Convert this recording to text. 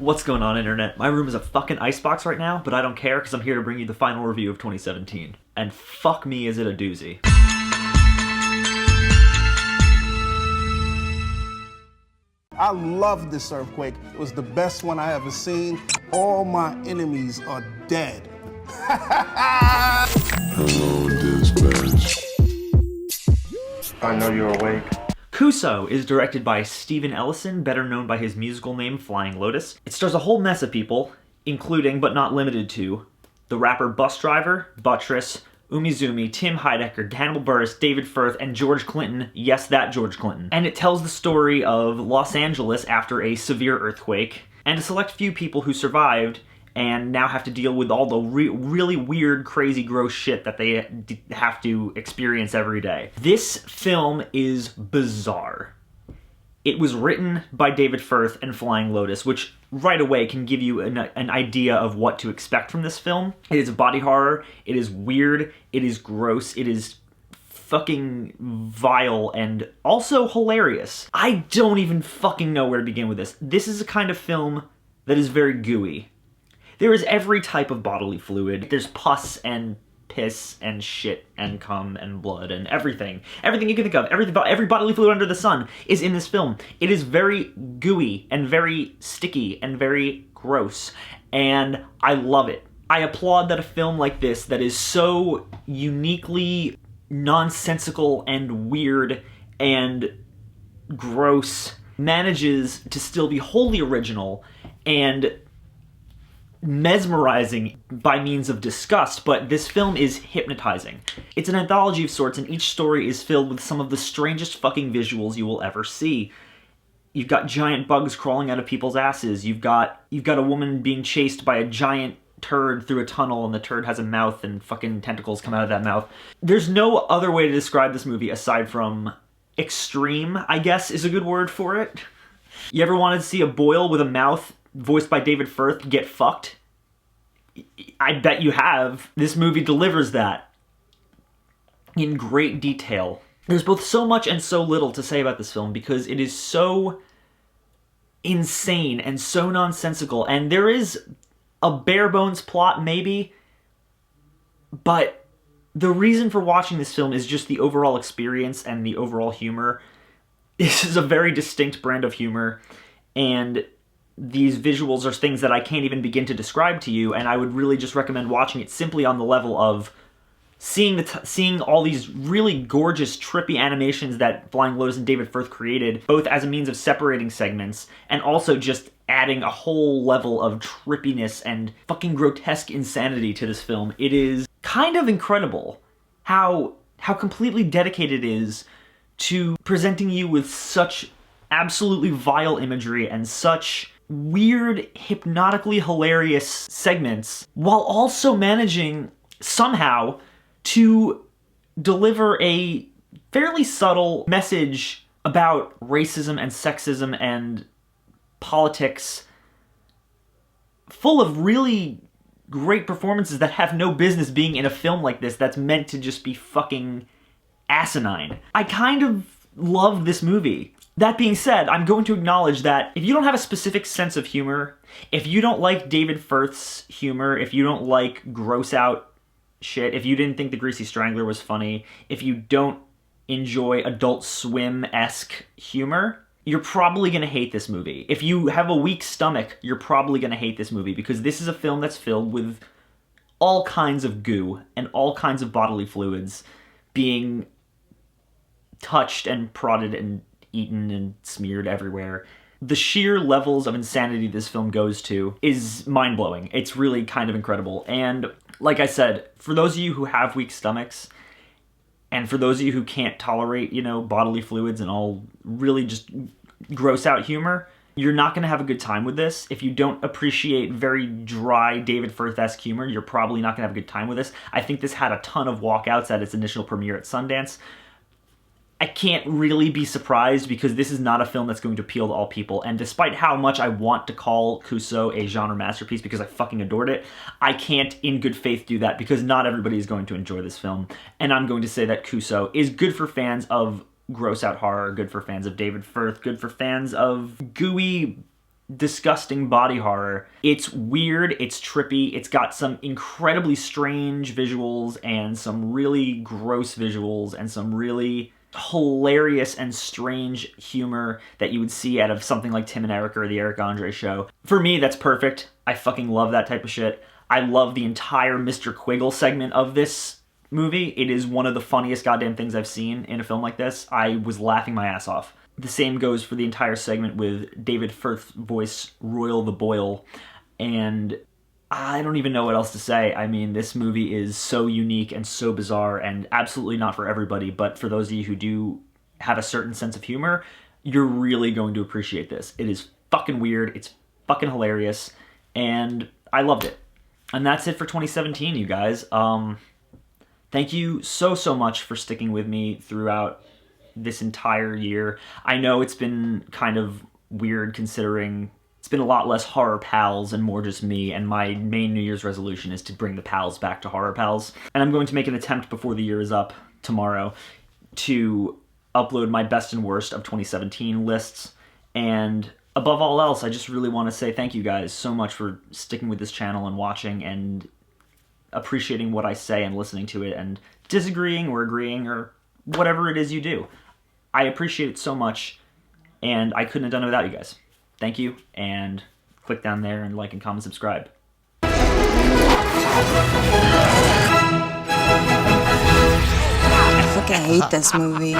What's going on, internet? My room is a fucking icebox right now, but I don't care because I'm here to bring you the final review of 2017. And fuck me, is it a doozy. I love this earthquake. It was the best one I ever seen. All my enemies are dead. Hello, dispatch. I know you're awake. Kuso is directed by Steven Ellison, better known by his musical name Flying Lotus. It stars a whole mess of people, including, but not limited to, the rapper Bus Driver, Buttress, Umizoomi, Tim Heidecker, Hannibal Buress, David Firth, and George Clinton. Yes, that George Clinton. And it tells the story of Los Angeles after a severe earthquake, and a select few people who survived and now have to deal with all the really weird, crazy, gross shit that they have to experience every day. This film is bizarre. It was written by David Firth and Flying Lotus, which right away can give you an idea of what to expect from this film. It is body horror, it is weird, it is gross, it is fucking vile, and also hilarious. I don't even fucking know where to begin with this. This is a kind of film that is very gooey. There is every type of bodily fluid. There's pus and piss and shit and cum and blood and everything. Everything you can think of. Every bodily fluid under the sun is in this film. It is very gooey and very sticky and very gross. And I love it. I applaud that a film like this that is so uniquely nonsensical and weird and gross manages to still be wholly original and mesmerizing by means of disgust, but this film is hypnotizing. It's an anthology of sorts, and each story is filled with some of the strangest fucking visuals you will ever see. You've got giant bugs crawling out of people's asses. You've got a woman being chased by a giant turd through a tunnel, and the turd has a mouth and fucking tentacles come out of that mouth. There's no other way to describe this movie aside from extreme, I guess is a good word for it. You ever wanted to see a boil with a mouth voiced by David Firth get fucked? I bet you have. This movie delivers that in great detail. There's both so much and so little to say about this film because it is so insane and so nonsensical, and there is a bare bones plot maybe, but the reason for watching this film is just the overall experience and the overall humor. This is a very distinct brand of humor, and these visuals are things that I can't even begin to describe to you, and I would really just recommend watching it simply on the level of seeing all these really gorgeous, trippy animations that Flying Lotus and David Firth created, both as a means of separating segments, and also just adding a whole level of trippiness and fucking grotesque insanity to this film. It is kind of incredible how completely dedicated it is to presenting you with such absolutely vile imagery and such weird, hypnotically hilarious segments, while also managing somehow to deliver a fairly subtle message about racism and sexism and politics, full of really great performances that have no business being in a film like this that's meant to just be fucking asinine. I kind of love this movie. That being said, I'm going to acknowledge that if you don't have a specific sense of humor, if you don't like David Firth's humor, if you don't like gross out shit, if you didn't think The Greasy Strangler was funny, if you don't enjoy Adult Swim-esque humor, you're probably going to hate this movie. If you have a weak stomach, you're probably going to hate this movie because this is a film that's filled with all kinds of goo and all kinds of bodily fluids being touched and prodded and eaten and smeared everywhere. The sheer levels of insanity this film goes to is mind-blowing. It's really kind of incredible. And like I said, for those of you who have weak stomachs, and for those of you who can't tolerate, bodily fluids and all really just gross out humor, you're not going to have a good time with this. If you don't appreciate very dry David Firth-esque humor, you're probably not going to have a good time with this. I think this had a ton of walkouts at its initial premiere at Sundance. I can't really be surprised because this is not a film that's going to appeal to all people, and despite how much I want to call Kuso a genre masterpiece because I fucking adored it, I can't in good faith do that because not everybody is going to enjoy this film, and I'm going to say that Kuso is good for fans of gross out horror, good for fans of David Firth, good for fans of gooey disgusting body horror. It's weird, it's trippy, it's got some incredibly strange visuals and some really gross visuals and some really hilarious and strange humor that you would see out of something like Tim and Eric or the Eric Andre Show. For me, that's perfect. I fucking love that type of shit. I love the entire Mr. Quiggle segment of this movie. It is one of the funniest goddamn things I've seen in a film like this. I was laughing my ass off. The same goes for the entire segment with David Firth's voice, Royal the Boyle, and I don't even know what else to say. I mean, this movie is so unique and so bizarre and absolutely not for everybody, but for those of you who do have a certain sense of humor, you're really going to appreciate this. It is fucking weird, it's fucking hilarious, and I loved it. And that's it for 2017, you guys. Thank you so much for sticking with me throughout this entire year. I know it's been kind of weird considering it's been a lot less Horror Pals and more just me, and my main New Year's resolution is to bring the pals back to Horror Pals. And I'm going to make an attempt before the year is up tomorrow to upload my best and worst of 2017 lists. And above all else, I just really want to say thank you guys so much for sticking with this channel and watching and appreciating what I say and listening to it and disagreeing or agreeing or whatever it is you do. I appreciate it so much, and I couldn't have done it without you guys. Thank you, and click down there and like and comment, subscribe. I fucking hate this movie.